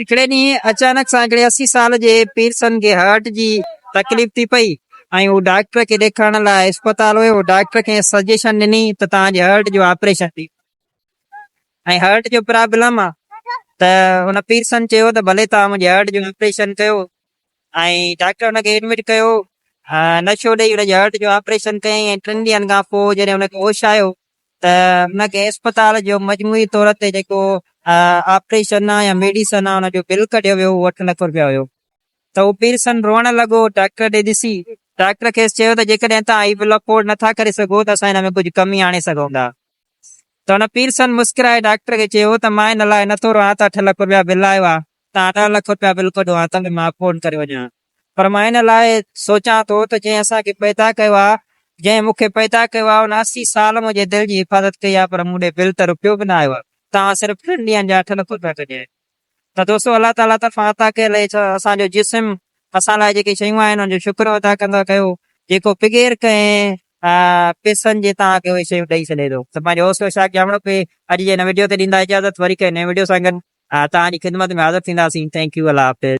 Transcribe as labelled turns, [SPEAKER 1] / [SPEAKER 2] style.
[SPEAKER 1] हिकिड़े ॾींहुं अचानक सां हिकिड़े 80 साल जे पीरसन खे हार्ट जी तकलीफ़ थी पई ऐं हू डॉक्टर खे ॾेखारण लाइ अस्पताल वियो। डॉक्टर खे सजेशन ॾिनी त तव्हांजे हार्ट जो ऑपरेशन थी ऐं हार्ट जो प्रॉब्लम आहे त हुन पीरसन चयो त भले तव्हां मुंहिंजे हार्ट जो ऑपरेशन कयो ऐं डॉक्टर हुनखे एडमिट कयो। नशो ॾेई हुनजे हार्ट जो ऑपरेशन कयईं ऐं 3 ॾींहंनि खां पोइ जॾहिं हुनखे होश आयो त हुनखे अस्पताल जो मजमूई तौर ते जेको ऑपरेशन आहे या मेडिसन आहे हुनजो बिल कढियो वियो 8 लख रुपया हुयो। त उहो पीरसन रोअण लॻो डॉक्टर ॾे ॾिसी। डॉक्टर खेसि चयो त जेकॾहिं तव्हां हीउ बिल अफोर्ड नथा करे सघो त असां हिन में कुझु कमी आणे सघूं था। त हुन पीरसन मुस्कुराए डॉक्टर खे चयो त मां हिन लाइ नथो रहां त 8 लख रुपया बिल आयो आहे, तव्हां 8 लख रुपया बिल कढो आहे त मां अफोर्ड करे वञा, पर मां हिन लाइ सोचां थो त जंहिं असांखे पैदा कयो आहे, जंहिं मूंखे पैदा कयो आहे, हुन 80 साल मुंहिंजे दिलि जी हिफ़ाज़त कई आहे, पर मूं ॾे बिल त रुपियो बि न आयो आहे। तव्हां सिर्फ़ु 3 ॾींहंनि जा 8 लख रुपया कढिया। त दोस्तो अलाह ताला तरफ़ां अता कयल असांजो जिस्म असां लाइ जेके शयूं आहिनि हुनजो शुक्र अदा कंदा कयो, जेको बग़ैर कंहिं पैसनि जे तव्हांखे उहे शयूं ॾेई छॾे थो। त पंहिंजो हौसलो शा ॼाणो पए। अॼु जे हिन वीडियो ते ॾींदा इजाज़त, वरी कंहिं नएं वीडियो सां गॾु तव्हांजी ख़िदमत में हाज़िर थींदासीं। थैंक यू, अलाह हाफ़िज़।